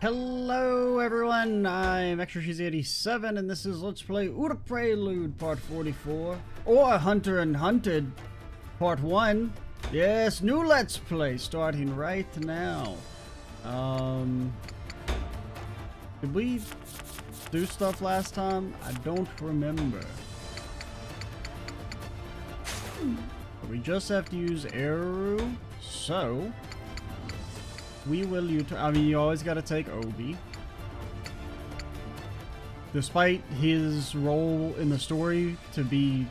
Hello everyone, I'm ExtraCheesy87 and this is Let's Play Prelude Part 44, or Hunter and Hunted Part 1. Yes, new Let's Play starting right now. Did we do stuff last time? I don't remember. We just have to use Utawarerumono, so we will I mean, you always gotta take Obi. Despite his role in the story to be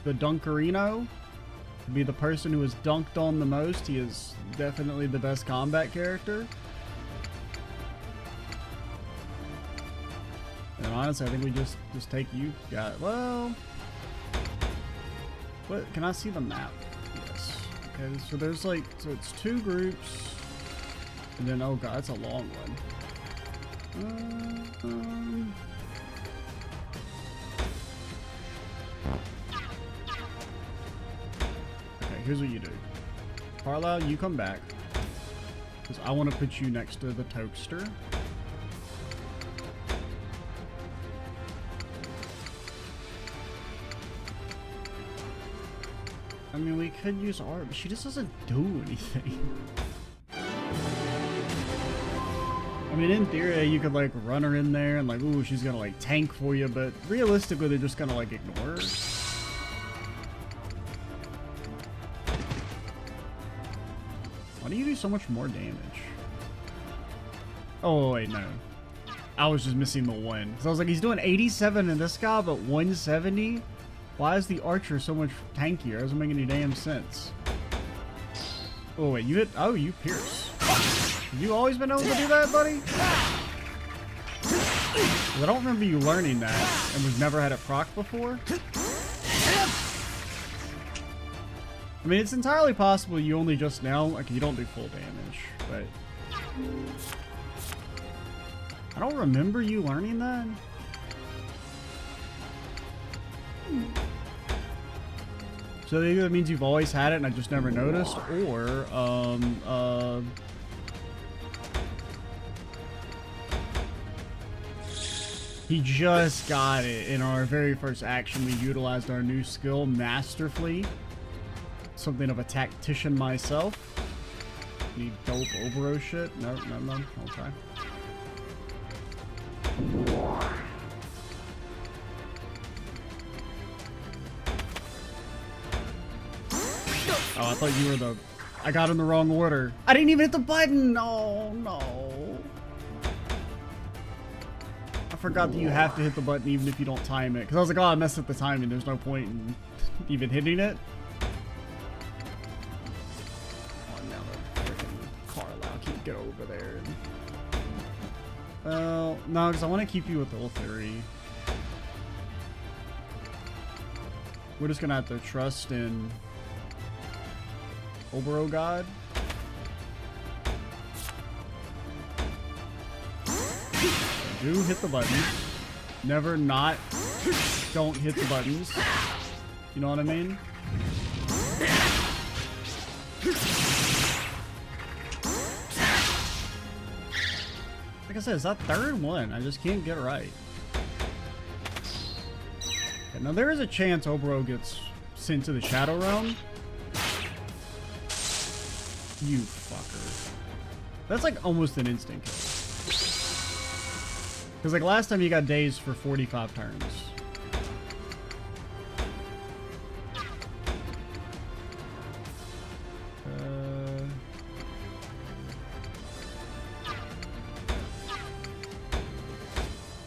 the Dunkerino, to be the person who has dunked on the most, he is definitely the best combat character. And honestly, I think we just take you guys. Well, what? Can I see the map? Yes. Okay, so there's like, so it's two groups. And then, oh god, it's a long one. Okay, here's what you do. Carlisle, you come back. Because I want to put you next to the Toaster. I mean, we could use art, but she just doesn't do anything. I mean, in theory, you could, like, run her in there and, like, ooh, she's gonna, like, tank for you, but realistically, they're just gonna, like, ignore her. Why do you do so much more damage? Oh, wait, no. I was just missing the one. Because I was like, he's doing 87 in this guy, but 170? Why is the Archer so much tankier? It doesn't make any damn sense. Oh, wait, you hit... Oh, you pierce. Have you always been able to do that, buddy? I don't remember you learning that, and we've never had it proc before. I mean, it's entirely possible you only just now, like, you don't do full damage, but... I don't remember you learning that. So either that means you've always had it and I just never noticed, or, he just got it in our very first action. We utilized our new skill masterfully. Something of a tactician myself. Need dope Obero shit. No. Okay. Oh, I thought you were the... I got in the wrong order. I didn't even hit the button! Oh, no. I forgot that you have to hit the button even if you don't time it. Because I was like, oh, I messed up the timing. There's no point in even hitting it. Oh, now the freaking Carlisle can't get over there. Well, no, because I want to keep you with the Ulthery. We're just going to have to trust in Obero God. Do hit the buttons. Never not don't hit the buttons. You know what I mean? Like I said, it's that third one. I just can't get it right. Okay, now there is a chance Obero gets sent to the Shadow Realm. You fucker. That's like almost an instant kill. Because like last time you got dazed for 45 turns.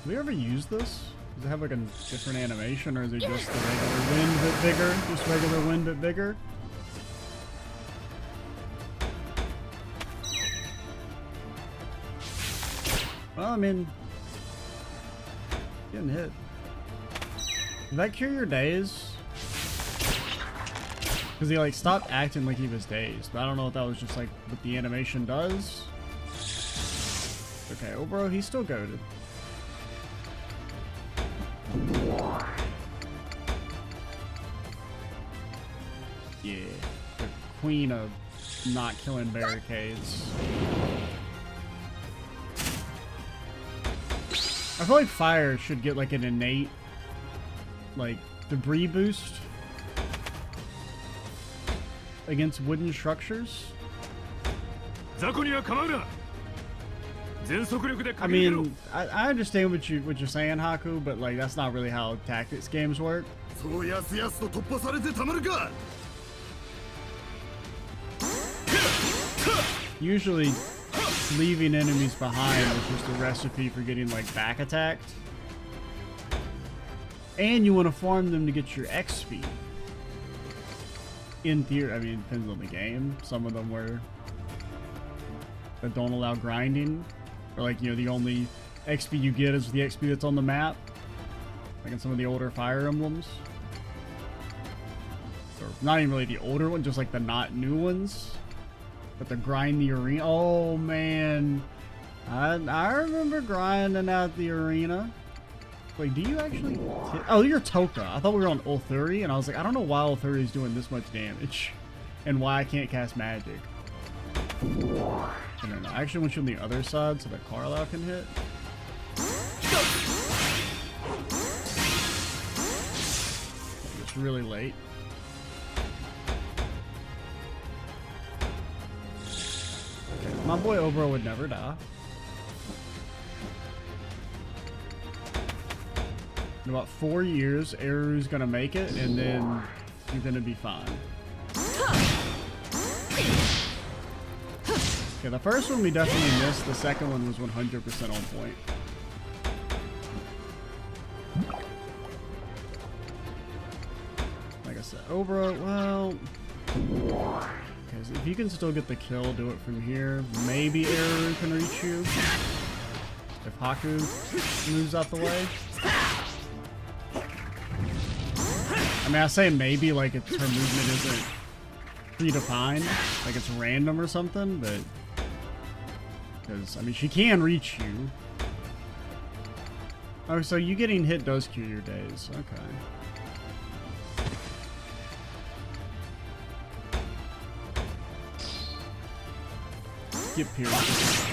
Do we ever use this? Does it have like a different animation, or is it just the regular wind bit bigger? Just regular wind bit bigger? Well, I mean, getting hit. Did that cure your daze? Because he like stopped acting like he was dazed, but I don't know if that was just like what the animation does. Okay, Obero, he's still goated. Yeah, the queen of not killing barricades. I feel like fire should get like an innate, like, debris boost against wooden structures. I mean, I understand what you're saying, Haku, but like that's not really how tactics games work. Usually, leaving enemies behind is just a recipe for getting like back attacked, and you want to farm them to get your XP. In theory, I mean, it depends on the game. Some of them that don't allow grinding, or like, you know, the only XP you get is the XP that's on the map, like in some of the older Fire Emblems, or not even really the older one, just like the not new ones, but the grind the arena. Oh man, I remember grinding out the arena. Wait, do you actually oh, you're Toka. I thought we were on Ulthuri, and I was like, I don't know why Ulthuri is doing this much damage and why I can't cast magic. I don't know. I actually want you on the other side so that Carlisle can hit. It's really late. Okay, my boy Obro would never die. In about 4 years, Eru's gonna make it, and then you're gonna be fine. Okay, the first one we definitely missed. The second one was 100% on point. Like I said, Obro, well... Okay, so if you can still get the kill, do it from here. Maybe Eru can reach you. If Haku moves out the way. I mean, I say maybe like her movement isn't predefined, like it's random or something, but because I mean she can reach you. Oh, so you getting hit does cure your days. Okay. Get pierced.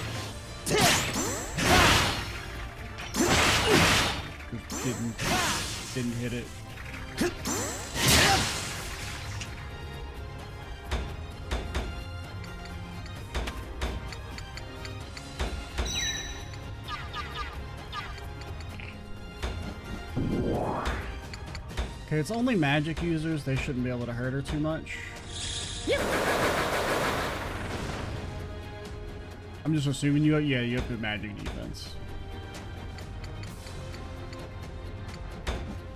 Didn't hit it. Okay, it's only magic users. They shouldn't be able to hurt her too much. I'm just assuming you have good magic defense.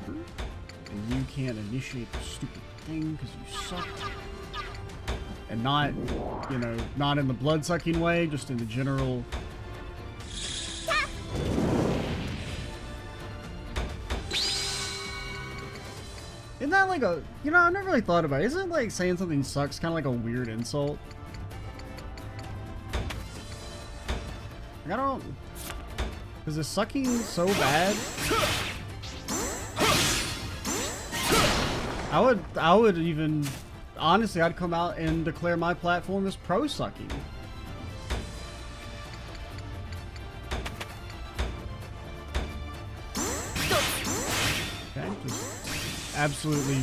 And you can't initiate the stupid thing because you suck. And not, you know, not in the blood-sucking way, just in the general... Isn't that like a, you know, I never really thought about it. Isn't like saying something sucks kind of like a weird insult? Like, I don't... Is this sucking so bad? I would even... Honestly, I'd come out and declare my platform as pro-sucking. Okay, just... Absolutely.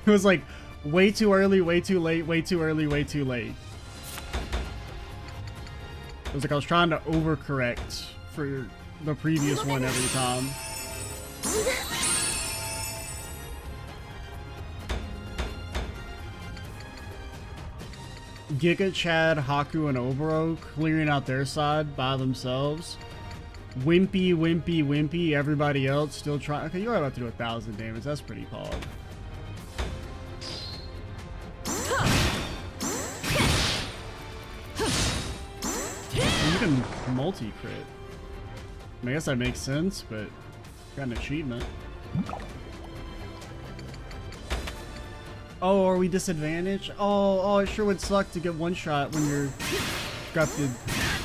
It was like way too early, way too late, way too early, way too late. It was like I was trying to overcorrect for the previous one every time. Giga, Chad, Haku, and Oboro clearing out their side by themselves. Wimpy, wimpy, wimpy. Everybody else still trying. Okay, you're about to do 1,000 damage. That's pretty pog. You can multi-crit. I mean, I guess that makes sense, but got an achievement. Oh, are we disadvantaged? Oh, it sure would suck to get one shot when you're got the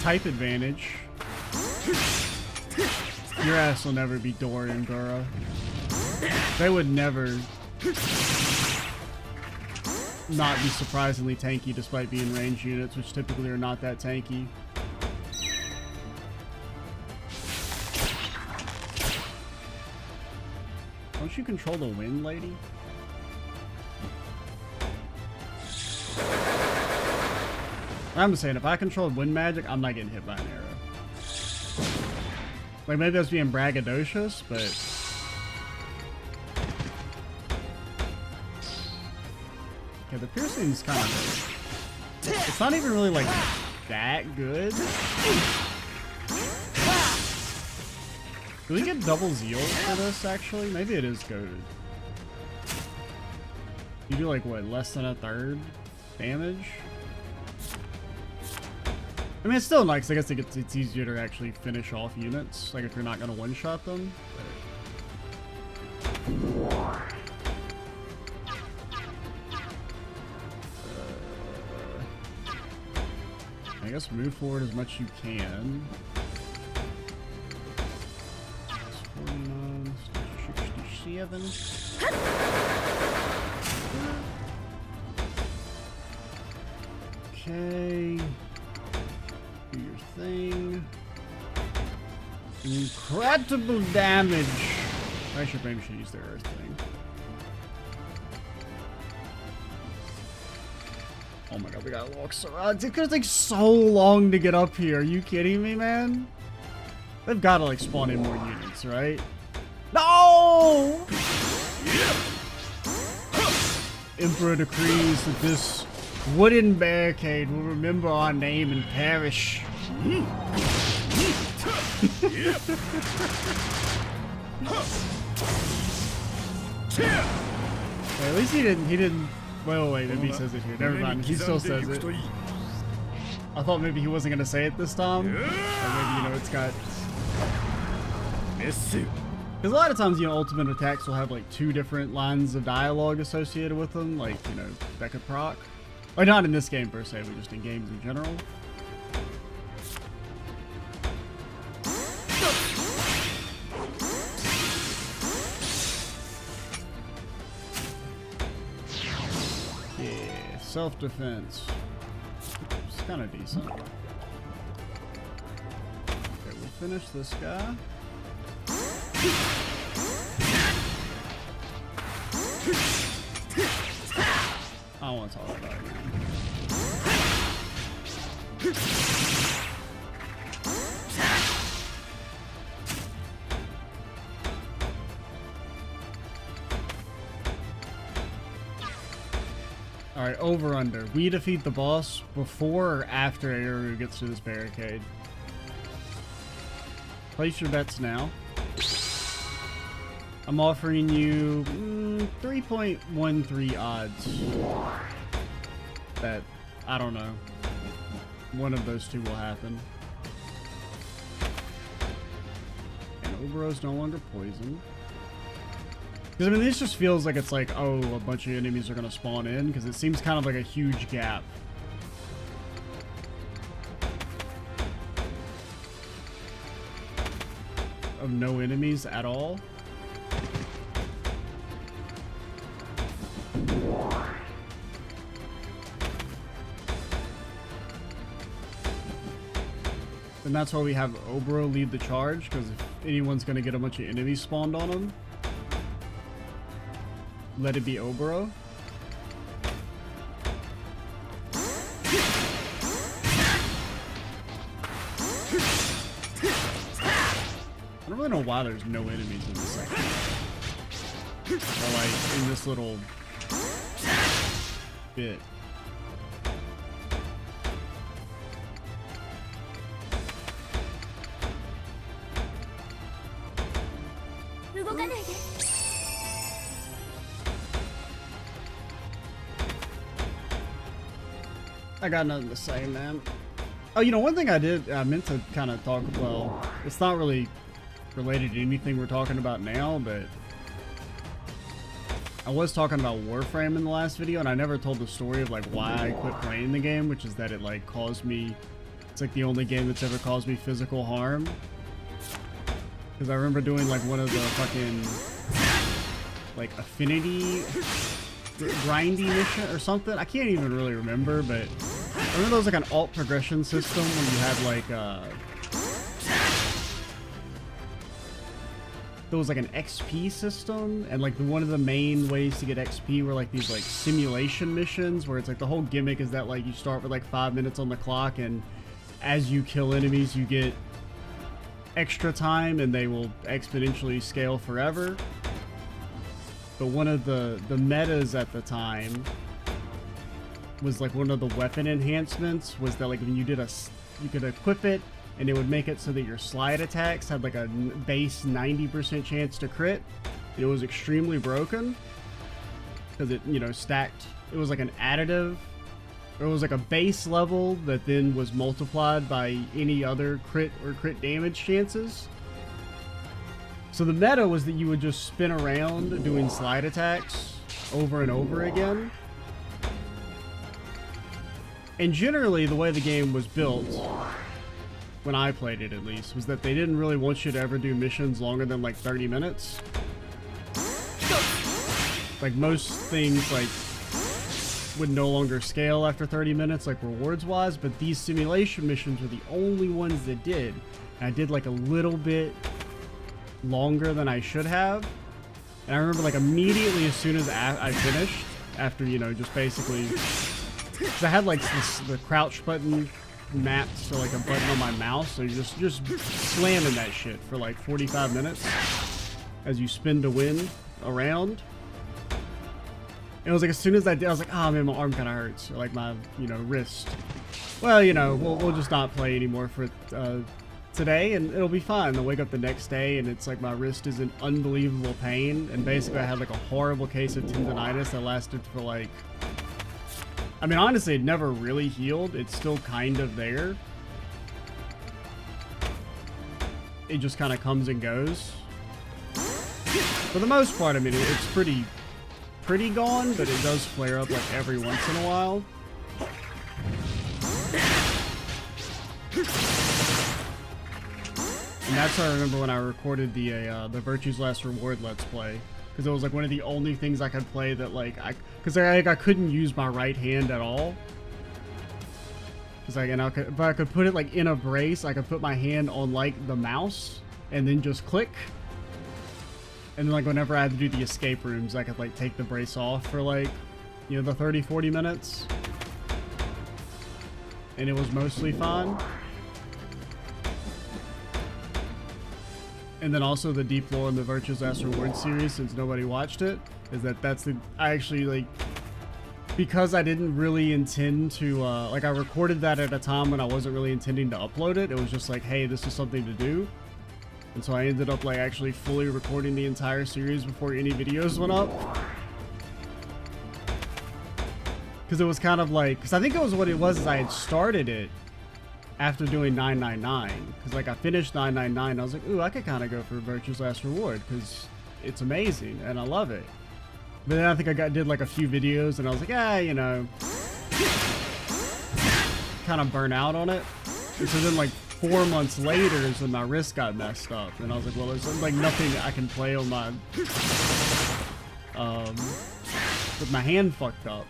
type advantage. Your ass will never be Dora and Gura. They would never not be surprisingly tanky despite being ranged units, which typically are not that tanky. Don't you control the wind, lady? I'm just saying, if I controlled wind magic, I'm not getting hit by an arrow. Like, maybe that's being braggadocious, but... Okay, the piercing's kind of... It's not even really, like, that good. Do we get double zeal for this, actually? Maybe it is goated. You do, like, what, less than a third damage? I mean, it's still nice. I guess it's easier to actually finish off units, like if you're not going to one-shot them. I guess move forward as much as you can. 49, 67. Okay. Do your thing. Incredible damage. I should maybe use their earth thing. Oh my god, we got walks around. It's gonna take so long to get up here. Are you kidding me, man? They've gotta like spawn in more units, right? No! Emperor decrees that this wooden barricade will remember our name and perish. Hey, at least he didn't. Wait, maybe he says it here. Never mind, he still says it. I thought maybe he wasn't gonna say it this time. Or maybe, you know, it's got... Because a lot of times, you know, ultimate attacks will have like 2 different lines of dialogue associated with them, like, you know, that could proc. Or not in this game per se, but just in games in general. Yeah, self-defense. It's kind of decent. Okay, we'll finish this guy. I don't want to talk about it, man. Alright, over under. We defeat the boss before or after Aru gets to this barricade. Place your bets now. I'm offering you 3.13 odds that, I don't know, one of those two will happen. And Obero's no longer poisoned. Because, I mean, this just feels like it's like, oh, a bunch of enemies are going to spawn in, because it seems kind of like a huge gap. Of no enemies at all. And that's why we have Obero lead the charge, because if anyone's going to get a bunch of enemies spawned on them, let it be Obero. I don't really know why there's no enemies in this section. Or like in this little bit. I got nothing to say, man. Oh, you know, one thing I meant to kind of talk, well, it's not really related to anything we're talking about now, but I was talking about Warframe in the last video, and I never told the story of, like, why I quit playing the game, which is that it, like, caused me, it's, like, the only game that's ever caused me physical harm. Because I remember doing, like, one of the fucking, like, affinity grindy mission or something. I can't even really remember, but I remember there was like an alt progression system where you had like there was like an XP system, and like one of the main ways to get XP were like these like simulation missions where it's like the whole gimmick is that like you start with like 5 minutes on the clock, and as you kill enemies you get extra time and they will exponentially scale forever. But one of the metas at the time was like one of the weapon enhancements was that like when you could equip it and it would make it so that your slide attacks had like a base 90% chance to crit. It was extremely broken because it, you know, stacked. It was like an additive. It was like a base level that then was multiplied by any other crit or crit damage chances. So the meta was that you would just spin around doing slide attacks over and over again. And generally the way the game was built, when I played it at least, was that they didn't really want you to ever do missions longer than like 30 minutes. Like most things like would no longer scale after 30 minutes, like rewards wise, but these simulation missions were the only ones that did. And I did like a little bit longer than I should have. And I remember like immediately as soon as I finished, after, you know, just basically, because I had like the crouch button mapped to like a button on my mouse, so you're just slamming that shit for like 45 minutes as you spin to win around. And it was like as soon as I did, I was like, oh man, my arm kind of hurts, or like my, you know, wrist. Well, you know, we'll just not play anymore for today, and it'll be fine. I'll wake up the next day, and it's like my wrist is in unbelievable pain, and basically I had like a horrible case of tendonitis that lasted for like, I mean, honestly, it never really healed. It's still kind of there. It just kind of comes and goes. For the most part, I mean, it's pretty gone, but it does flare up like every once in a while. And that's how I remember when I recorded the Virtue's Last Reward Let's Play. Because it was like one of the only things I could play that like, because I couldn't use my right hand at all. Because like, and if I could put it like in a brace, I could put my hand on like the mouse and then just click. And then like whenever I had to do the escape rooms, I could like take the brace off for like, you know, the 30-40 minutes. And it was mostly fine. And then also the deep lore in the Virtue's Last Reward series, since nobody watched it, is that I actually like, because I didn't really intend to, like I recorded that at a time when I wasn't really intending to upload it. It was just like, hey, this is something to do. And so I ended up like actually fully recording the entire series before any videos went up. Because it was kind of like, because I think it was what it was is I had started it after doing 999, because like I finished 999, I was like, ooh, I could kind of go for Virtue's Last Reward because it's amazing and I love it. But then I think I did like a few videos and I was like, ah, you know, kind of burn out on it. And so then like 4 months later is when my wrist got messed up, and I was like, well, there's like nothing I can play on my with my hand fucked up.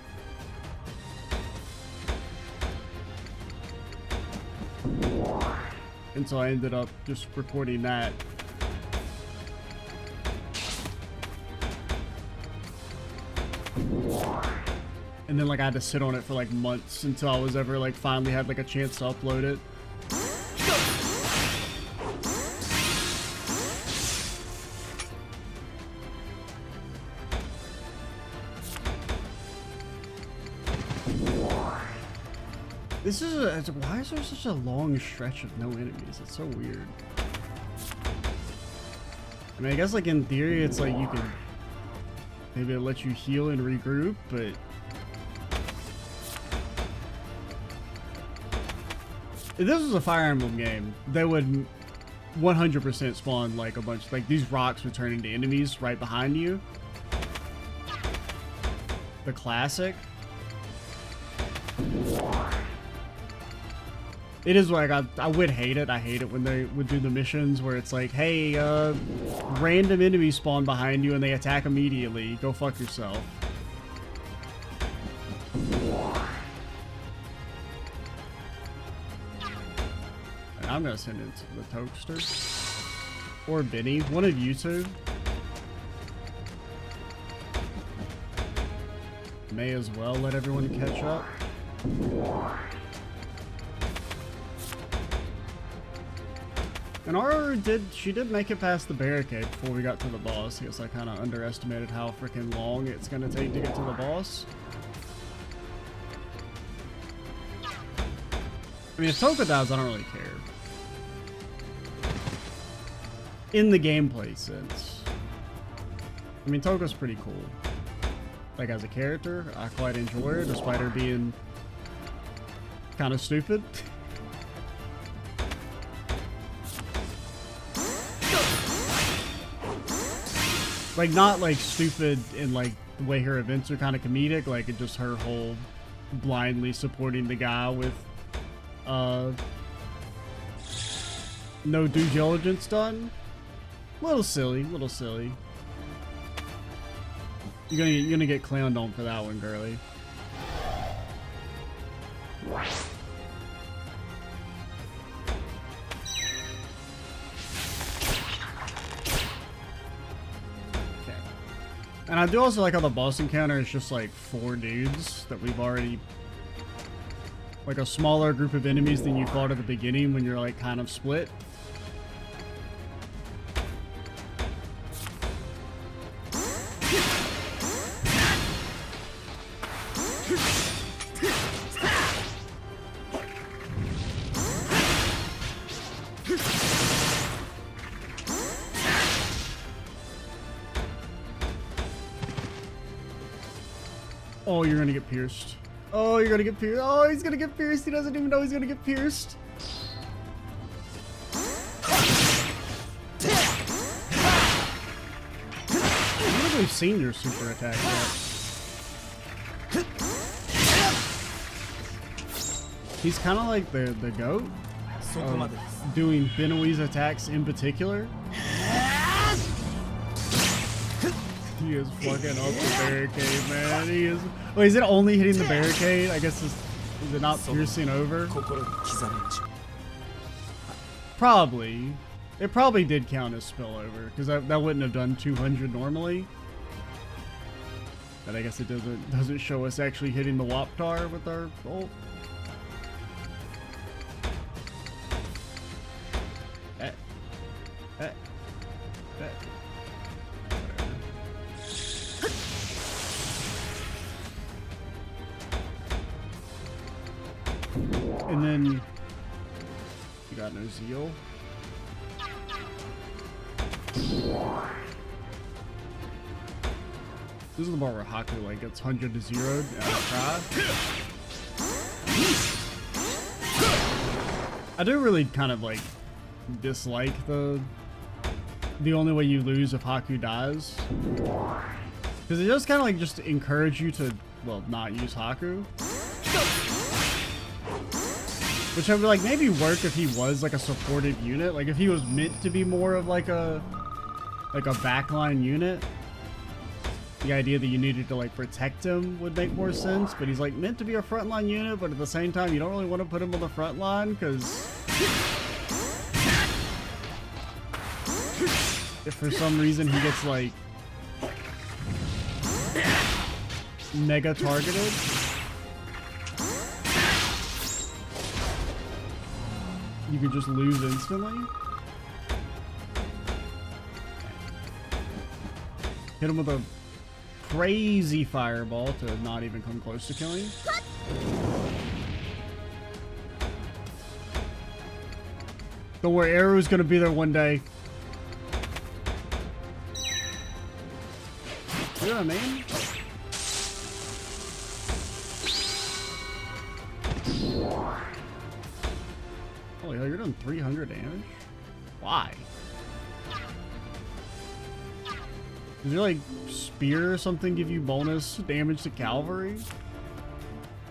And so I ended up just recording that. And then like I had to sit on it for like months until I was ever like finally had like a chance to upload it. This is why is there such a long stretch of no enemies? It's so weird. I mean, I guess like in theory, it's like you can maybe it'll let you heal and regroup, but if this was a Fire Emblem game, they would 100% spawn like a bunch, like these rocks would turn into enemies right behind you. The classic. It is like, I would hate it. I hate it when they would do the missions where it's like, hey, random enemies spawn behind you and they attack immediately. Go fuck yourself. I'm gonna send it to the toaster. Or Benny. One of you two. May as well let everyone catch up. And Aurora she did make it past the barricade before we got to the boss. I guess I kind of underestimated how freaking long it's going to take to get to the boss. I mean, if Toka dies, I don't really care. In the gameplay sense. I mean, Toka's pretty cool. Like, as a character, I quite enjoy her, despite her being kind of stupid. Like, not like stupid in like the way her events are kind of comedic, like it just her whole blindly supporting the guy with no due diligence done. Little silly, little silly. You're gonna get clowned on for that one, girly. And I do also like how the boss encounter is just like 4 dudes that we've already... Like a smaller group of enemies than you fought at the beginning when you're like kind of split. Oh, you're gonna get pierced. Oh, you're gonna get pierced. Oh, he's gonna get pierced. He doesn't even know he's gonna get pierced. I don't think we've seen your super attack yet. He's kind of like the goat. Doing Benoi's attacks in particular. He is fucking up the barricade, man. He is. Oh, is it only hitting the barricade? I guess is it not piercing over? Probably. It probably did count as spillover because that wouldn't have done 200 normally. But I guess it doesn't show us actually hitting the Waptar with our ult. And then you got no zeal. This is the part where Haku like gets 100 to 0 out of try. I do really kind of like dislike the only way you lose if Haku dies, because it does kind of like just encourage you to, well, not use Haku. Which I would like maybe work if he was like a supported unit. Like if he was meant to be more of like a backline unit. The idea that you needed to like protect him would make more sense. But he's like meant to be a frontline unit, but at the same time you don't really want to put him on the front line because if for some reason he gets like mega targeted, you could just lose instantly. Hit him with a crazy fireball to not even come close to killing. Don't worry, Arrow's gonna be there one day. You know what I mean? Holy hell, you're doing 300 damage? Why? Does your like spear or something give you bonus damage to cavalry?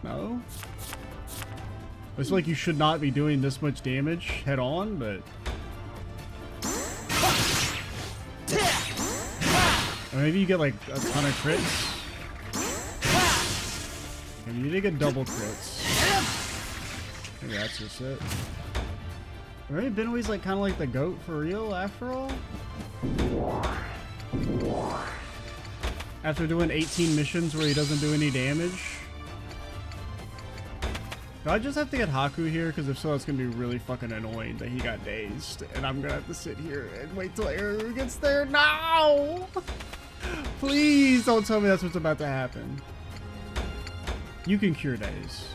No? It's like you should not be doing this much damage head on, but or maybe you get like a ton of crits. And you need to get double crits. Maybe that's just it. Maybe Benway's like kind of like the GOAT for real after all? After doing 18 missions where he doesn't do any damage? Do I just have to get Haku here? Because if so, it's going to be really fucking annoying that he got dazed. And I'm going to have to sit here and wait till Eru gets there. No! Please don't tell me that's what's about to happen. You can cure daze.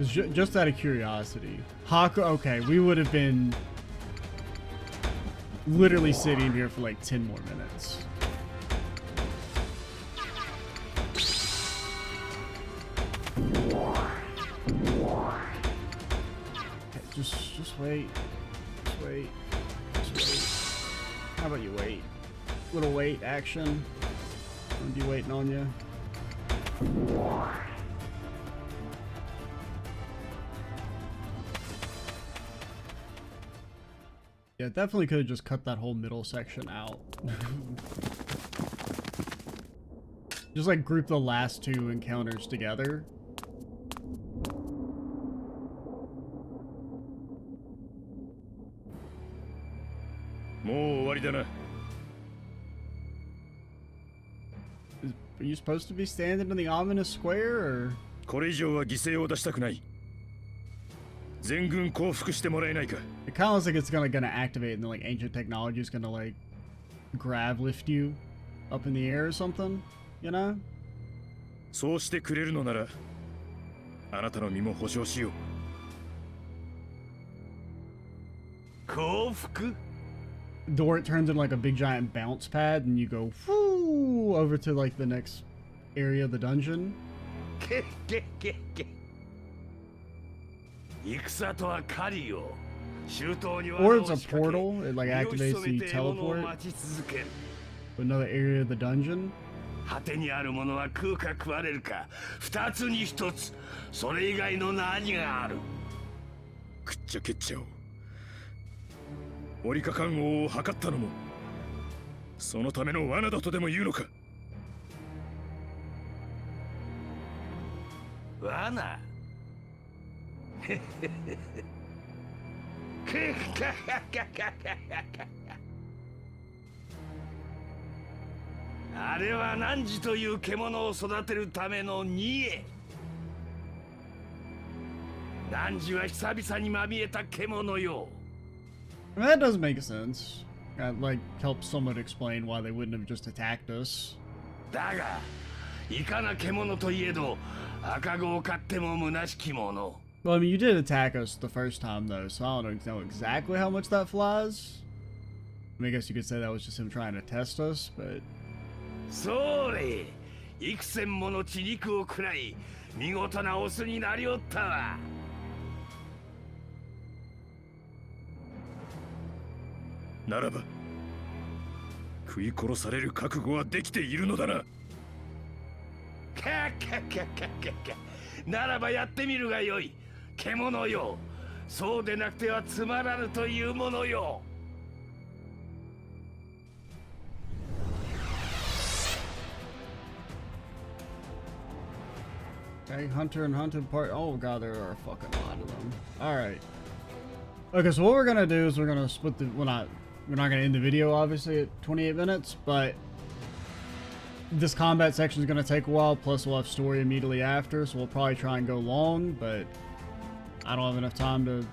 Just out of curiosity. Haku, okay, we would have been literally sitting here for like 10 more minutes. Okay, just wait. Just wait. Just wait. How about you wait? Little wait action. I'm gonna be waiting on you. Yeah, definitely could have just cut that whole middle section out. Just like group the last two encounters together. Are you supposed to be standing in the ominous square, or? It kind of looks like it's gonna activate, and then like ancient technology is gonna like grab lift you up in the air or something, you know? Door, it turns into like a big giant bounce pad, and you go whoo over to like the next area of the dungeon. Or it's a portal, it like activates the teleport to another area of the dungeon. I mean, that does make sense. That like helps somewhat explain why they wouldn't have just attacked us. Well, I mean, you did attack us the first time though, so I don't know exactly how much that flies. I mean, I guess you could say that was just him trying to test us, but... Okay, Hunter and Hunted part. Oh god, there are a fucking lot of them. Alright. Okay, so what we're gonna do is we're gonna split the... we're not gonna end the video, obviously, at 28 minutes, but... this combat section is gonna take a while, plus we'll have story immediately after, so we'll probably try and go long, but... I don't have enough time to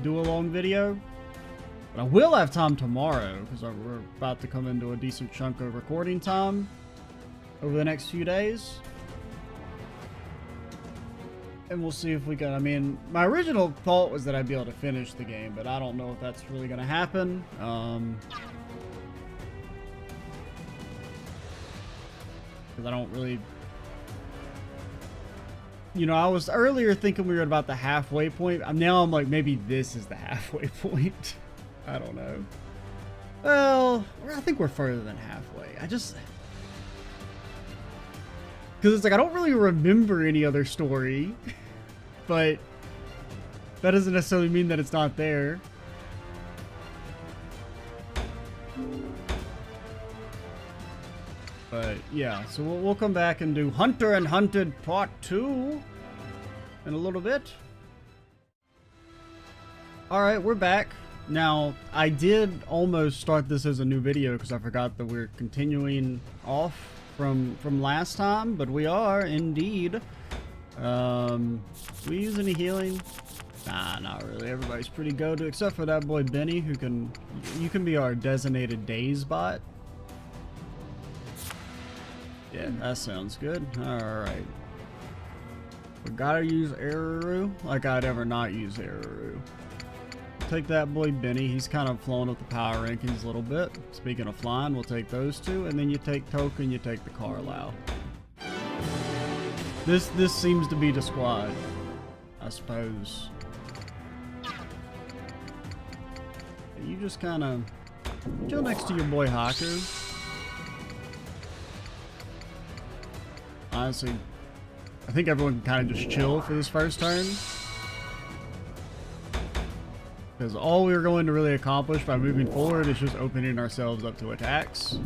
do a long video. But I will have time tomorrow, because we're about to come into a decent chunk of recording time over the next few days. And we'll see if we can... I mean, my original thought was that I'd be able to finish the game, but I don't know if that's really going to happen. Because I don't really... You know, I was earlier thinking we were at about the halfway point. Now I'm like, maybe this is the halfway point. I don't know. Well, I think we're further than halfway. I just... because it's like, I don't really remember any other story, but that doesn't necessarily mean that it's not there. But yeah, so we'll come back and do Hunter and Hunted Part 2 in a little bit. Alright, we're back. Now, I did almost start this as a new video because I forgot that we're continuing off from last time, but we are indeed. We use any healing? Nah, not really. Everybody's pretty go-to, except for that boy Benny, who you can be our designated daze bot. Yeah, that sounds good. Alright. We gotta use Aruru, like I'd ever not use Aruru. Take that boy Benny, he's kind of flown up the power rankings a little bit. Speaking of flying, we'll take those two, and then you take Toka and you take the Carlisle. This seems to be the squad, I suppose. You just kind of chill next to your boy Haku. Honestly, I think everyone can kind of just chill for this first turn. Because all we're going to really accomplish by moving forward is just opening ourselves up to attacks.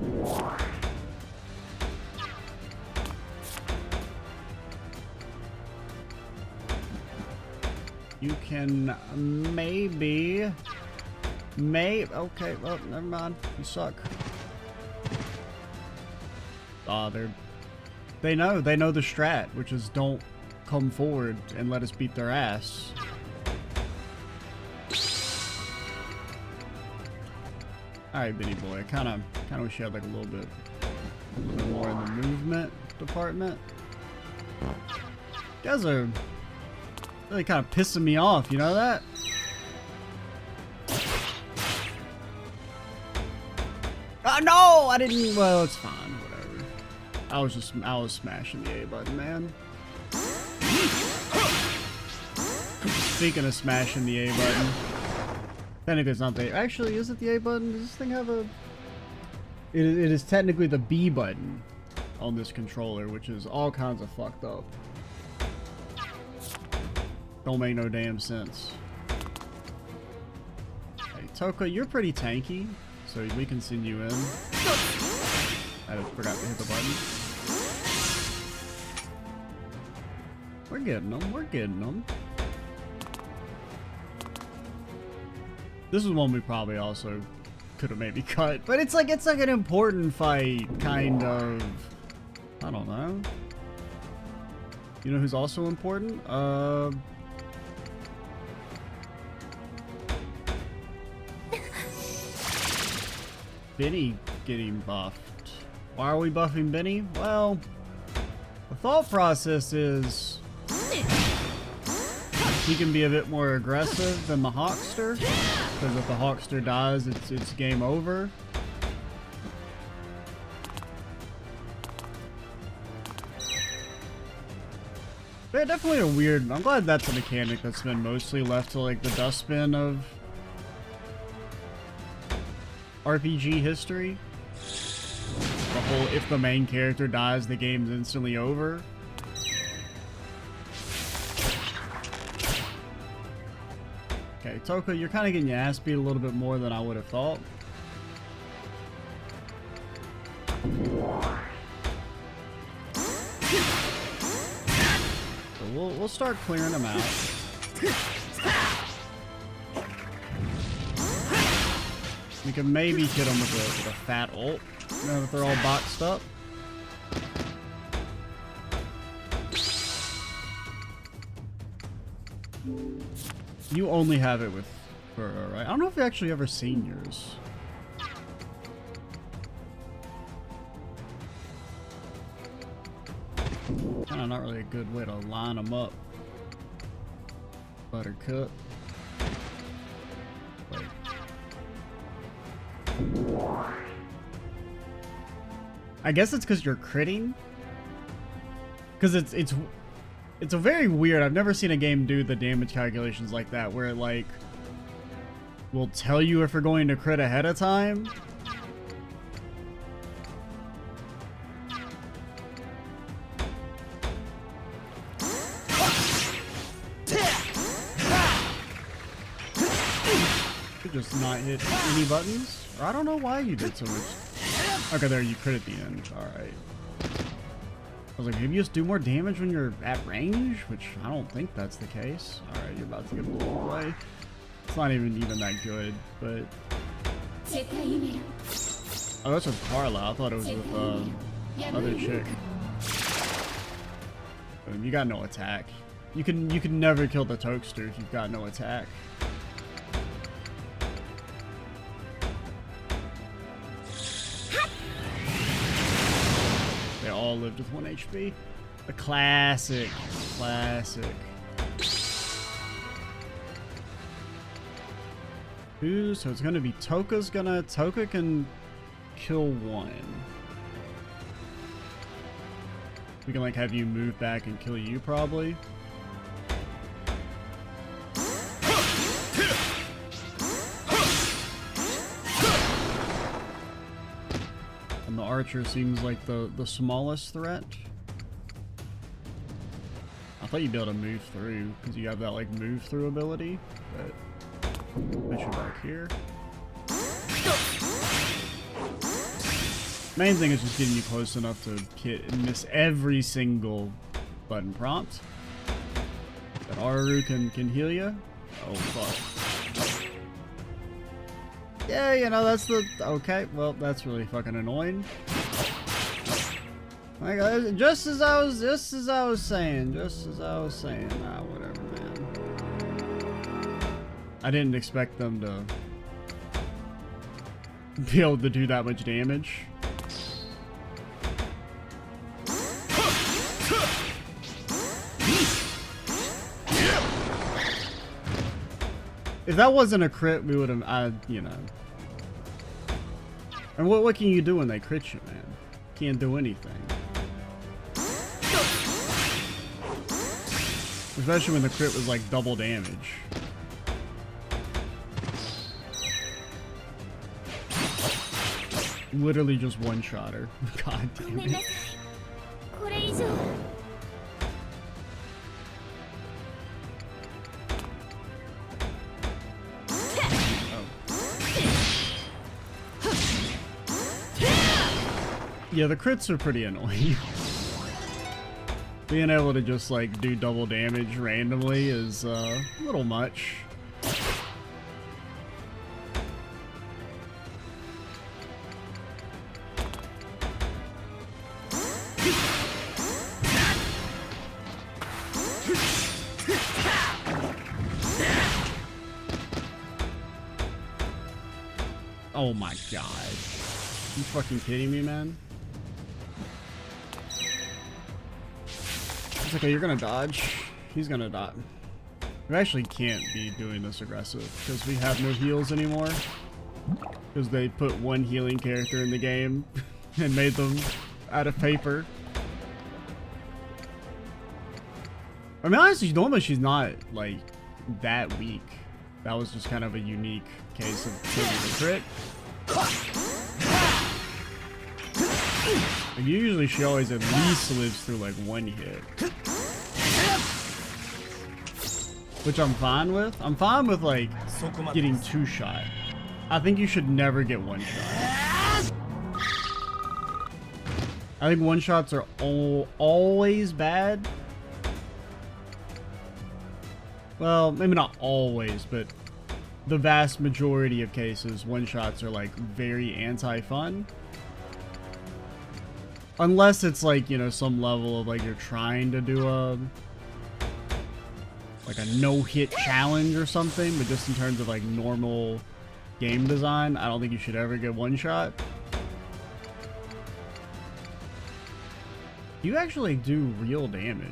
You can maybe... okay, well, never mind. You suck. They know the strat, which is don't come forward and let us beat their ass. Alright, Benny boy, I kinda wish you had like a little bit more in the movement department. You guys are really kind of pissing me off, you know that? Oh no! I didn't, well, it's fine, whatever. I was smashing the A button, man. Speaking of smashing the A button, technically it's not the, actually, is it the A button? Does this thing have a, it is technically the B button on this controller, which is all kinds of fucked up. Don't make no damn sense. Hey, Toka, you're pretty tanky, so we can send you in. I just forgot to hit the button. We're getting them, we're getting them. This is one we probably also could have maybe cut, but it's like an important fight, kind of. I don't know. You know who's also important? Benny getting buffed. Why are we buffing Benny? Well, the thought process is he can be a bit more aggressive than the Hawkster, because if the Hawkster dies, it's game over. But definitely a weird, I'm glad that's a mechanic that's been mostly left to like the dustbin of RPG history. The whole, if the main character dies, the game's instantly over. Okay, Toka, you're kind of getting your ass beat a little bit more than I would have thought. So we'll start clearing them out. We can maybe hit them with a fat ult, now that they're all boxed up. You only have it with Furrow, right? I don't know if you've actually ever seen yours. Kinda not really a good way to line them up. Buttercup. Wait. I guess it's because you're critting. Because it's a very weird. I've never seen a game do the damage calculations like that, where it like will tell you if you're going to crit ahead of time. Could just not hit any buttons. Or I don't know why you did so much. Okay, there, you crit at the end. Alright. I was like, maybe you just do more damage when you're at range? Which I don't think that's the case. Alright, you're about to get blown away. It's not even that good, but... Oh, that's with Carla. I thought it was with, other chick. You got no attack. You can never kill the Tokester if you've got no attack. They all lived with 1 HP. A classic. Classic. Ooh, so it's gonna be Toka can kill 1. We can like have you move back and kill you probably. And the archer seems like the smallest threat. I thought you'd be able to move through because you have that like move through ability. But put you back here. Main thing is just getting you close enough to hit and miss every single button prompt. That Aru can heal you. Oh fuck. Yeah, you know that's the okay. Well, that's really fucking annoying. My God, just as I was saying. Ah, whatever, man. I didn't expect them to be able to do that much damage. If that wasn't a crit, we would have, you know. And what can you do when they crit you, man? Can't do anything. Especially when the crit was like double damage. Literally just one-shot her. God damn it. Yeah, the crits are pretty annoying. Being able to just like do double damage randomly is a little much. Oh my god. You fucking kidding me, man? It's okay, you're gonna dodge. He's gonna dodge. We actually can't be doing this aggressive because we have no heals anymore. Because they put one healing character in the game and made them out of paper. I mean, honestly, normally she's not like that weak. That was just kind of a unique case of taking the crit. Like usually she always at least lives through like one hit. Which I'm fine with. I'm fine with like getting 2-shot. I think you should never get 1-shot. I think 1-shots are always bad. Well, maybe not always, but the vast majority of cases, 1-shots are like very anti-fun. Unless it's like, you know, some level of like you're trying to do a no-hit challenge or something, but just in terms of like normal game design, I don't think you should ever get 1-shot. You actually do real damage.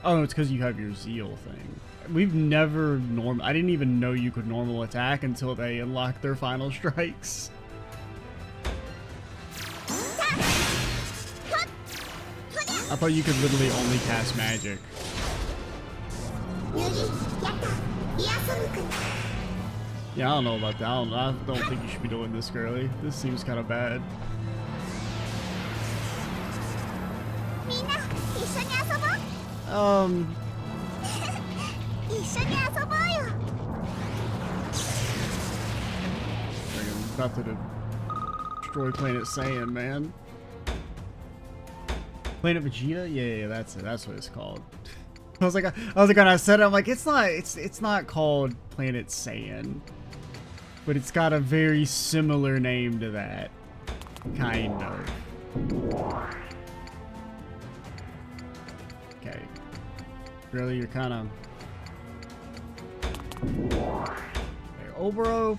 Oh, it's because you have your zeal thing. We've never I didn't even know you could normal attack until they unlocked their final strikes. I thought you could literally only cast magic. Yeah, I don't know about that. I don't think you should be doing this, girly. This seems kind of bad. about to destroy Planet Saiyan, man. Planet Vegeta? Yeah, that's it. That's what it's called. I was like, when I said it, I'm like, it's not called Planet Saiyan, but it's got a very similar name to that, kind of. Okay, really, you're kind of. Okay, Oboro.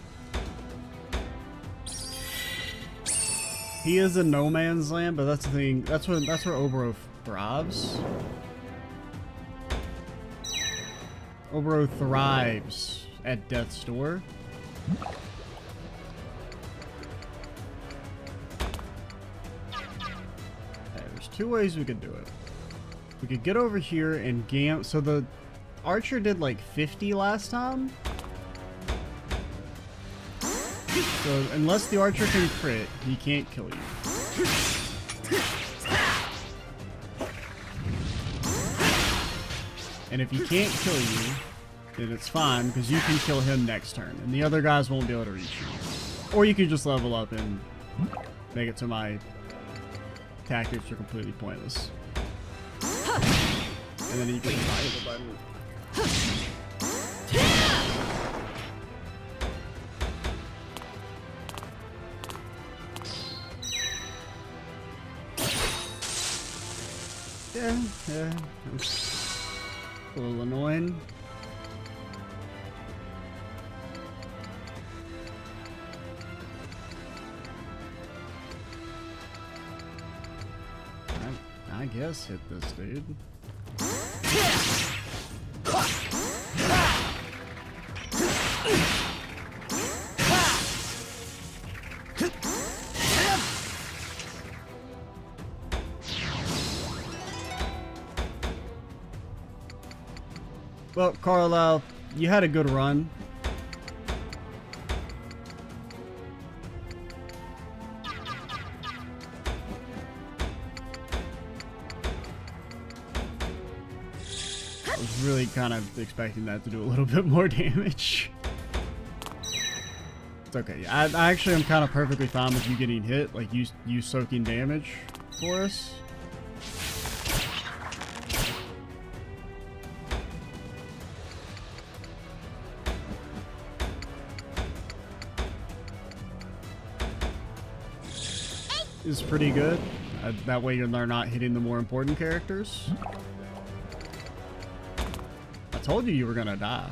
He is in no man's land, but that's the thing. That's where Oboro thrives. Oboro thrives at death's door. Okay, there's two ways we could do it. We could get over here and gam. So the archer did like 50 last time. So unless the archer can crit, he can't kill you. And if he can't kill you, then it's fine, because you can kill him next turn, and the other guys won't be able to reach you. Or you can just level up and make it so my tactics are completely pointless. And then you can hit the button. Yeah. It's a little annoying. I guess hit this dude. Well, Carlisle, you had a good run. I was really kind of expecting that to do a little bit more damage. It's okay. I actually am kind of perfectly fine with you getting hit, like you soaking damage for us. Is pretty good. That way they're not hitting the more important characters. I told you were gonna die.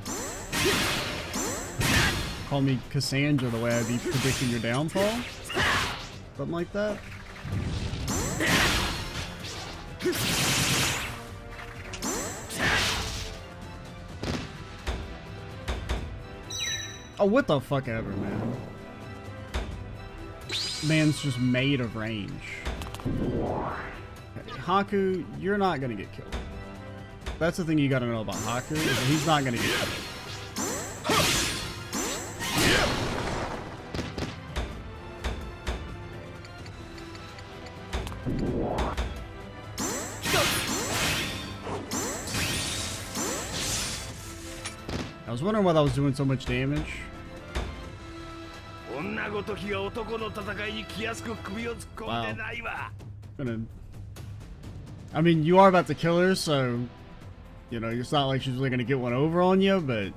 Call me Cassandra the way I'd be predicting your downfall. Something like that. Oh, what the fuck ever, man. Man's just made of range. Okay, Haku, you're not gonna get killed. That's the thing you gotta know about Haku, is that he's not gonna get killed. I was wondering why that was doing so much damage. Wow. I mean, you are about to kill her, so you know, it's not like she's really gonna get one over on you, but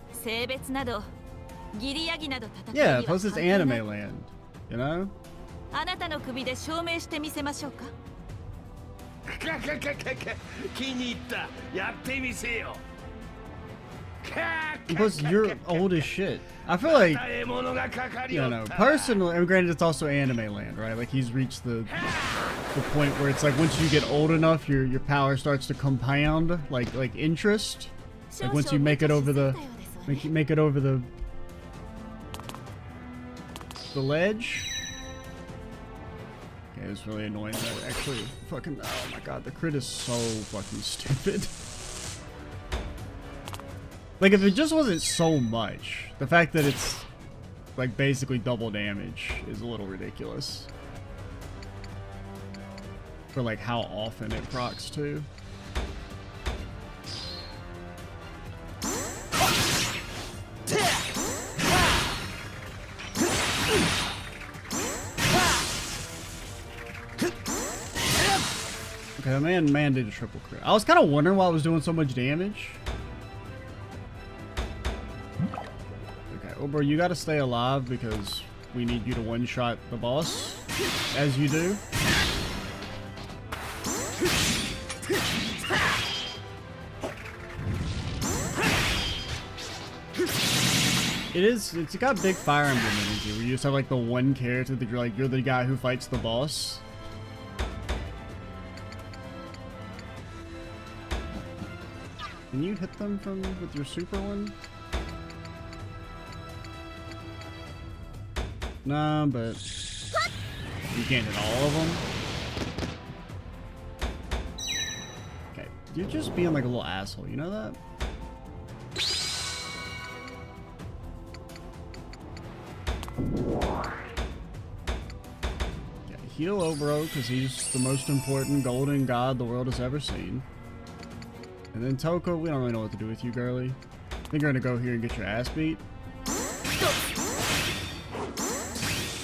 yeah, plus it's anime land, you know? And plus, you're old as shit. I feel like, you know, personally, and granted, it's also anime land, right? Like, he's reached the point where it's like once you get old enough, your power starts to compound, like interest. Like once you make it over the, make it over the ledge. Okay, it's really annoying that actually fucking. Oh my god, the crit is so fucking stupid. Like, if it just wasn't so much, the fact that it's, like, basically double damage is a little ridiculous. For, like, how often it procs to. Okay, man did a triple crit. I was kind of wondering why I was doing so much damage. Okay, Obro, you gotta stay alive because we need you to one-shot the boss, as you do. It's got big Fire Emblem energy, where you just have like the one character that you're the guy who fights the boss. Can you hit them with your super one? Nah, but you can't hit all of them. Okay, you're just being like a little asshole, you know that? Yeah, heal Obro, because he's the most important golden god the world has ever seen. And then Toko, we don't really know what to do with you, girly. I think you're gonna go here and get your ass beat.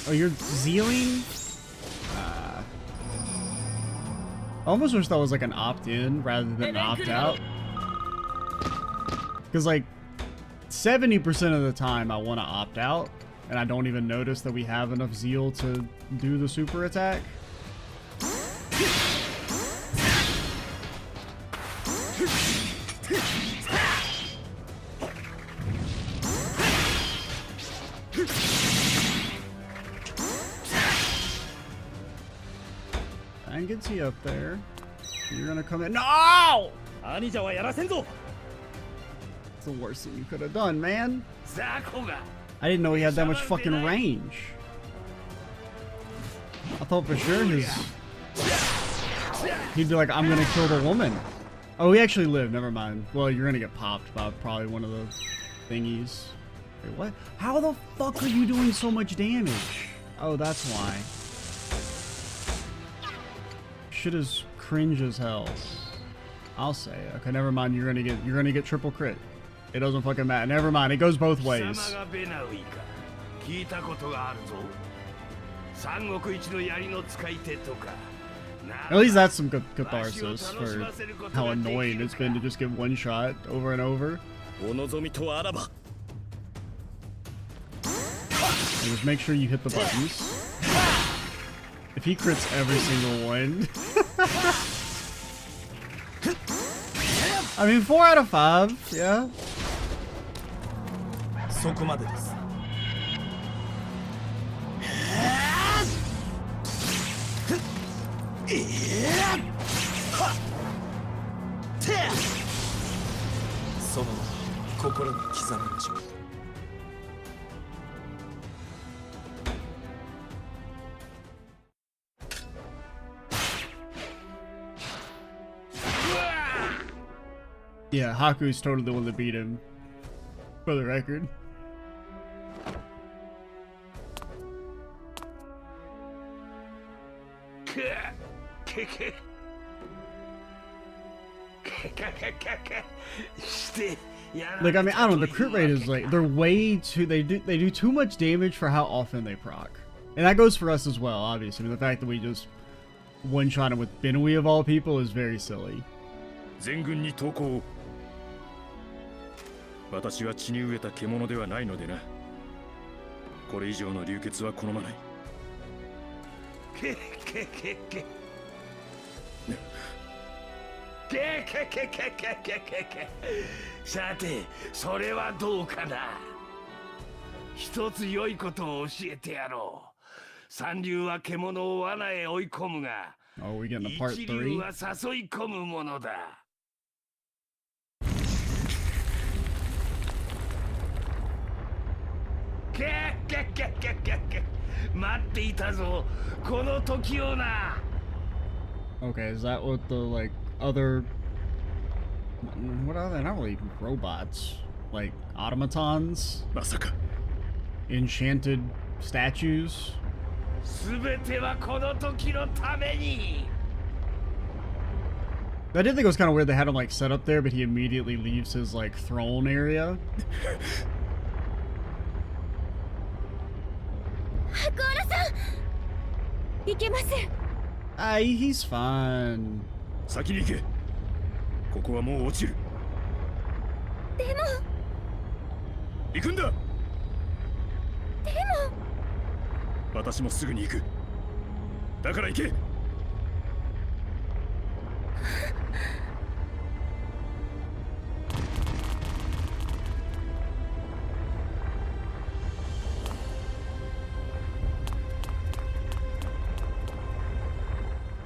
Oh, you're zealing? I almost wish that was like an opt-in rather than an opt-out. Because like 70% of the time I want to opt out, and I don't even notice that we have enough zeal to do the super attack. I can see up there. You're gonna come in. No! It's the worst thing you could have done, man. I didn't know he had that much fucking range. I thought for sure he'd be like, I'm gonna kill the woman. Oh, he actually lived. Never mind. Well, you're gonna get popped by probably one of the thingies. Wait, what? How the fuck are you doing so much damage? Oh, that's why. Shit is cringe as hell. I'll say. Okay, never mind. You're gonna get triple crit. It doesn't fucking matter. Never mind. It goes both ways. At least that's some good catharsis for how annoying it's been to just get one shot over and over. And just make sure you hit the buttons. If he crits every single one. I mean, 4 out of 5, yeah. Yeah, Haku's totally the one that beat him, for the record. Like, I mean, I don't know, the crit rate is like, they're way too, they do too much damage for how often they proc. And that goes for us as well, obviously. I mean, the fact that we just one-shot him with Benui of all people is very silly. 私は血に飢えた獣ではないのでな。これ以上の流血は好まない。さて、それはどうかな。一つ良いことを教えてやろう。三流は獣を罠へ追い込むが、一流は誘い込むものだ。 Okay, is that what the, like, other... What are they? Not really robots. Like, automatons? Enchanted statues? I did think it was kind of weird they had him, like, set up there, but he immediately leaves his, like, throne area. He's fine. 先に行け。ここはもう落ちる。でも行くんだ。でも私もすぐに行く。だから行け。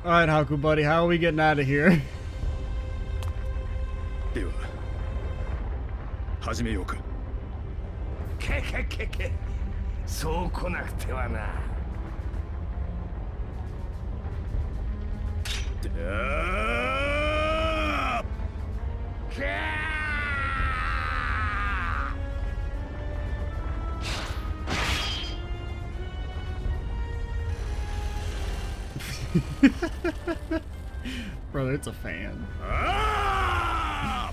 Alright, Haku buddy, how are we getting out of here? では始めようか。けそう来なくてはな。Brother, it's a fan. I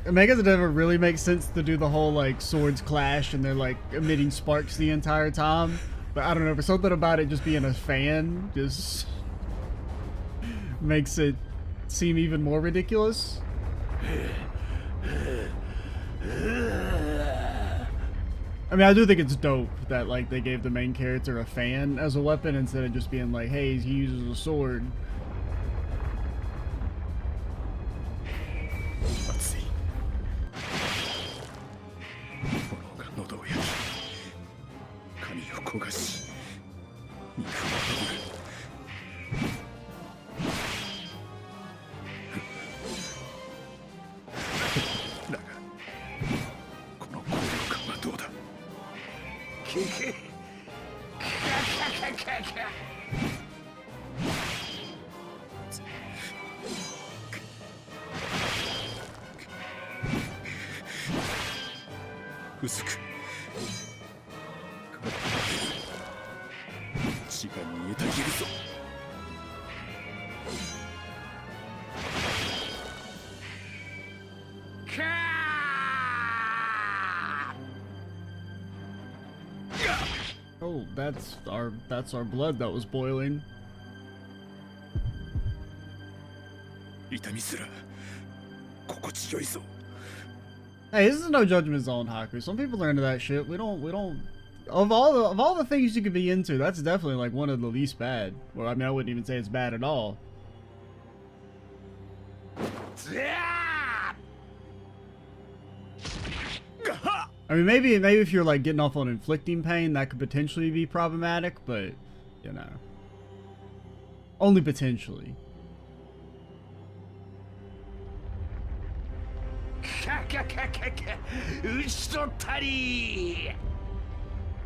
mean, I guess it never really makes sense to do the whole like swords clash and they're like emitting sparks the entire time. But I don't know, for something about it just being a fan just makes it seem even more ridiculous. I mean, I do think it's dope that like they gave the main character a fan as a weapon instead of just being like, hey, he uses a sword. Let's see. Oh, that's our blood that was boiling. Hey, this is no judgment zone, Haku. Some people are into that shit. We don't. Of all the things you could be into, that's definitely like one of the least bad. Well, I mean, I wouldn't even say it's bad at all. I mean, maybe if you're like getting off on inflicting pain, that could potentially be problematic, but you know, only potentially. 討ち取ったり。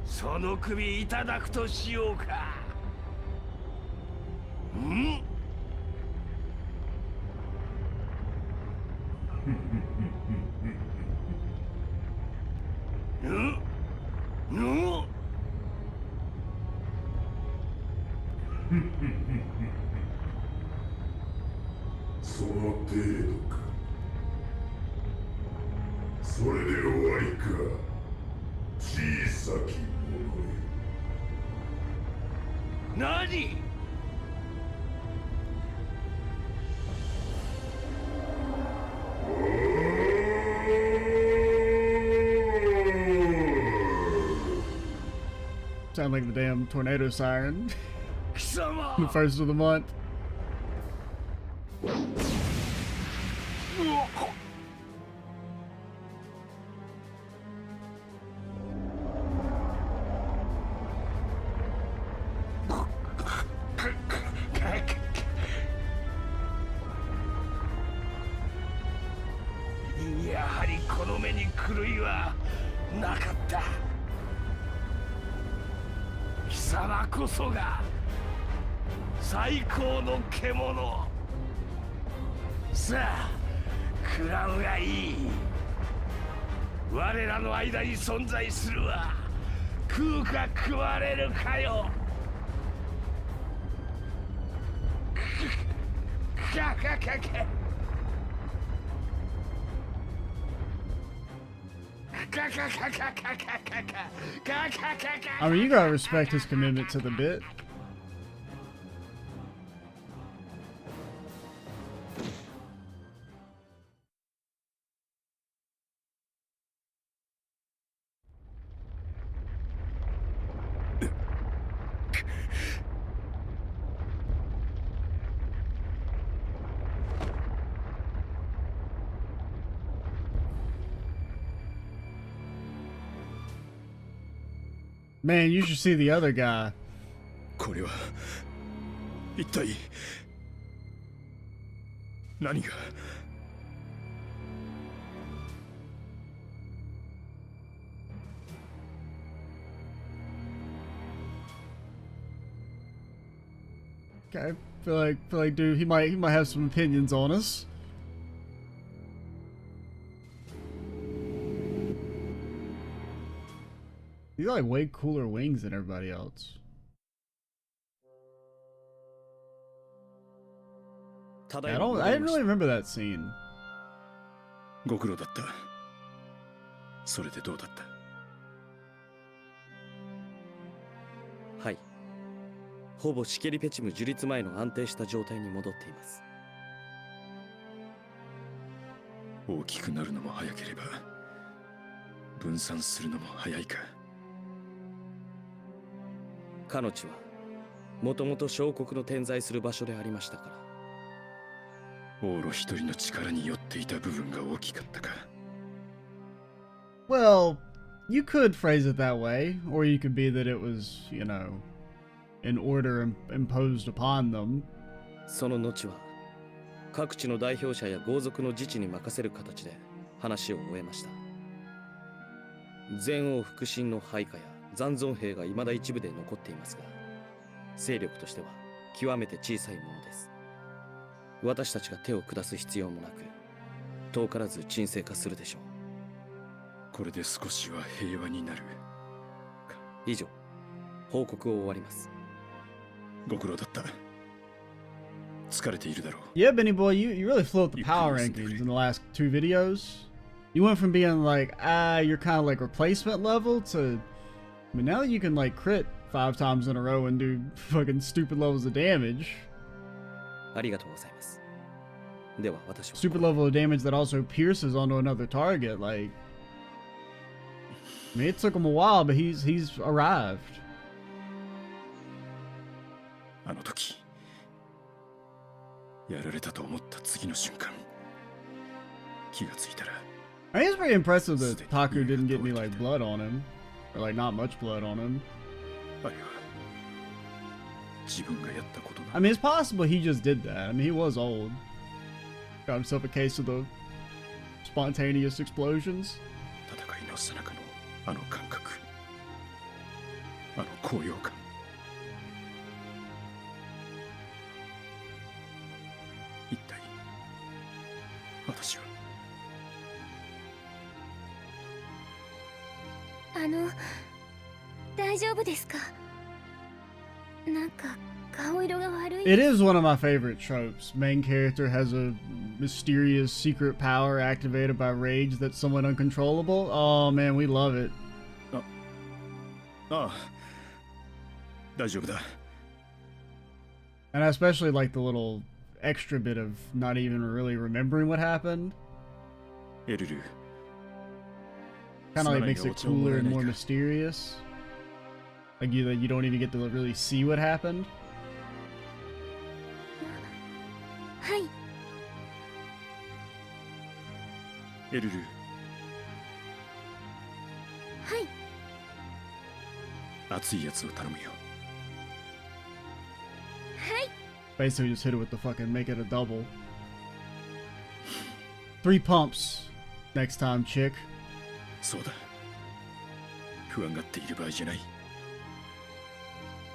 その首いただくとしようか。ん？その程度か。それで終わりか。小さき者よ。何？Sound like the damn tornado siren. The first of the month.我らの間に存在するは食うか食われるかよ。か I mean, you gotta respect his commitment to the bit. Man, you should see the other guy. これは一体何が Okay, feel like, dude, he might have some opinions on us. He's got like way cooler wings than everybody else. I didn't really remember that scene. ご苦労だった。それでどうだった？はい。ほぼシケリペチム樹立前の安定した状態に戻っています。大きくなるのも早ければ分散するのも早いか。彼女はもともと小国の点在する場所でありましたから。王路一人の力によっていた部分が大きかったか。Well, you could phrase it that way, or you could be that it was, you know, an order imposed upon them. その後は各地の代表者や豪族の自治に任せる形で話を終えました。前王腹心の配下や残存兵が未だ一部で残っていますが、勢力としては極めて小さいものです。私たちが手を下す必要もなく、遠からず沈静化するでしょう。これで少しは平和になる。以上、報告を終わります。ご苦労だった。疲れているだろう。Yeah, Benny boy, you really flew up the power rankings in the last 2 videos. You went from being like, you're kind of like replacement level to, I mean, now that you can like crit 5 times in a row and do fucking stupid levels of damage. ありがとうございます。では私は Stupid level of damage that also pierces onto another target. Like, I mean, it took him a while, but he's arrived. あの時やられたと思った次の瞬間、気がついたら。I mean, it's pretty impressive that Taku didn't get any like blood on him, or like not much blood on him. あれは自分がやったことな。 I mean, it's possible he just did that. I mean, he was old. Got himself a case of the spontaneous explosions. 戦いの最中のあの感覚、あの高揚感。一体私は。大丈夫ですか？なんか顔色が悪い。 It is one of my favorite tropes. Main character has a mysterious secret power activated by rage that's somewhat uncontrollable. Oh man, we love it. ああ、大丈夫だ。 And I especially like the little extra bit of not even really remembering what happened. エルル。 Kind of like makes it cooler and more mysterious. Like you don't even get to really see what happened. はい。エルル。はい。熱いやつを頼むよ。はい。 Basically just hit it with the fucking make it a double. 3 pumps next time, chick. そうだ。不安がっている場合じゃない。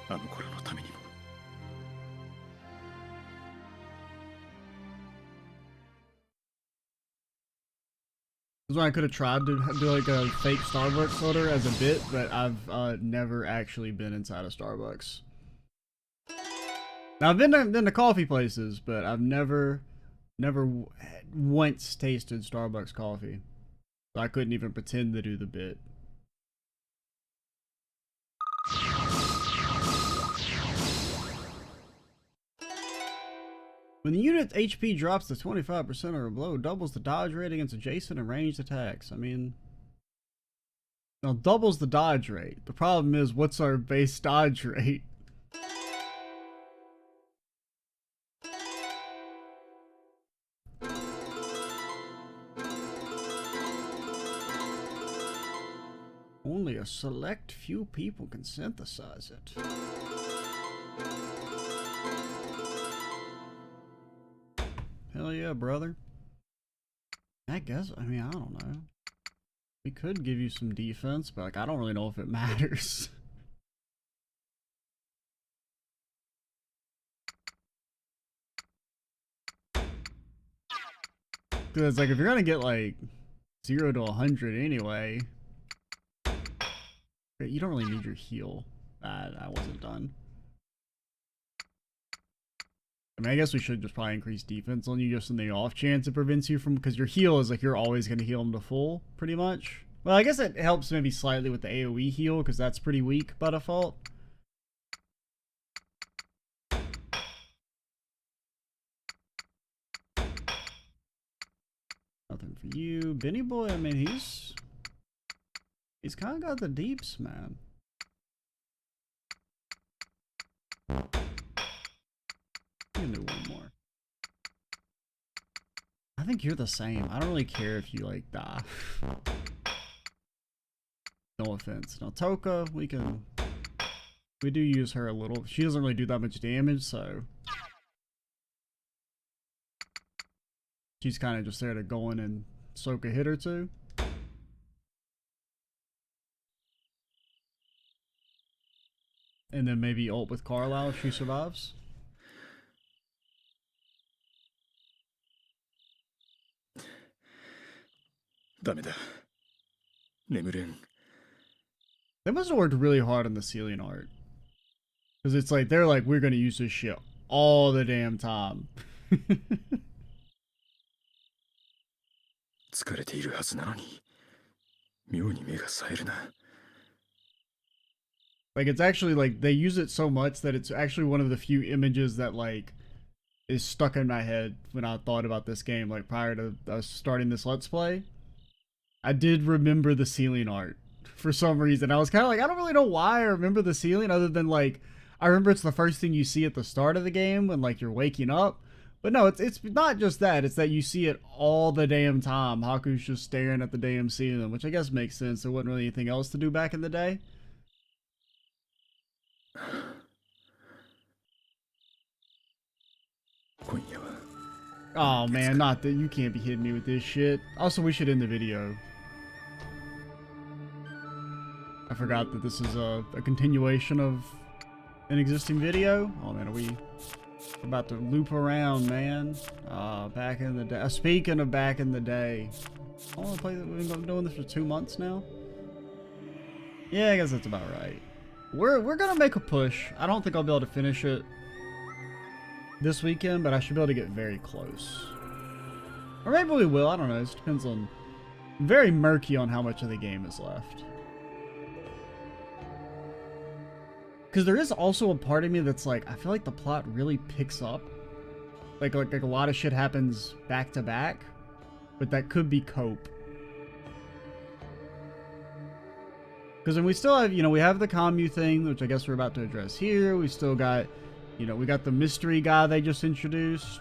あの頃のためにも。This is when I could have tried to do like a fake Starbucks order as a bit, but I've never actually been inside a Starbucks. Now I've been to coffee places, but I've never once tasted Starbucks coffee. So I couldn't even pretend to do the bit. When the unit's HP drops to 25% or below, doubles the dodge rate against adjacent and ranged attacks. I mean, now doubles the dodge rate. The problem is, what's our base dodge rate? Only a select few people can synthesize it. Hell yeah, brother. I guess, I mean, I don't know. We could give you some defense, but like, I don't really know if it matters. Because it's like, if you're gonna get like 0 to 100 anyway, you don't really need your heal. I wasn't done. I mean, I guess we should just probably increase defense on you just in the off chance it prevents you from, because your heal is like you're always going to heal them to full, pretty much. Well, I guess it helps maybe slightly with the AoE heal, because that's pretty weak by default. Nothing for you. Benny Boy, I mean, he's kind of got the deeps, man. You can do one more. I think you're the same. I don't really care if you like die. No offense. Now Toka, we do use her a little. She doesn't really do that much damage, so she's kind of just there to go in and soak a hit or two. And then maybe ult with Carlisle if she survives. They must have worked really hard on the ceiling art. Because it's like, they're like, we're going to use this shit all the damn time. Like, it's actually like, they use it so much that it's actually one of the few images that like is stuck in my head when I thought about this game, like prior to us starting this Let's Play. I did remember the ceiling art for some reason. I was kind of like, I don't really know why I remember the ceiling, other than like, I remember it's the first thing you see at the start of the game when like you're waking up. But no, it's not just that. It's that you see it all the damn time. Haku's just staring at the damn ceiling, which I guess makes sense. There wasn't really anything else to do back in the day. Oh man, not that. You can't be hitting me with this shit. Also, we should end the video. I forgot that this is a continuation of an existing video. Oh man, we're about to loop around, man. Back in the day. Speaking of back in the day, I want to play. We've been doing this for 2 months now. Yeah, I guess that's about right. We're gonna make a push. I don't think I'll be able to finish it this weekend, but I should be able to get very close. Or maybe we will. I don't know. It depends on. I'm very murky on how much of the game is left. Because there is also a part of me that's like, I feel like the plot really picks up. Like a lot of shit happens back to back, but that could be cope. Because then we still have, we have the commu thing, which I guess we're about to address here. We still got, we got the mystery guy they just introduced.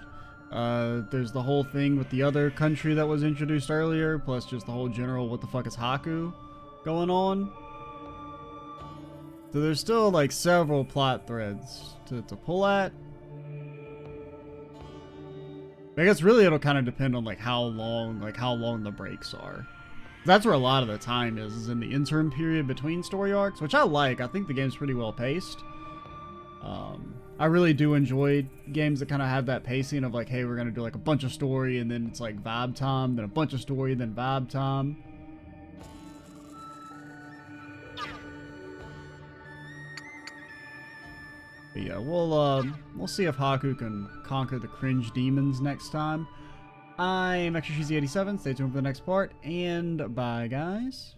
There's the whole thing with the other country that was introduced earlier, plus just the whole general what the fuck is Haku going on. So there's still like several plot threads to pull at. I guess really it'll kind of depend on like how long the breaks are. That's where a lot of the time is in the interim period between story arcs, which I like. I think the game's pretty well paced. I really do enjoy games that kind of have that pacing of like, hey, we're going to do like a bunch of story and then it's like vibe time, then a bunch of story, then vibe time. But yeah, we'll see if Haku can conquer the cringe demons next time. I'm Extra Cheesy 87. Stay tuned for the next part, and bye, guys.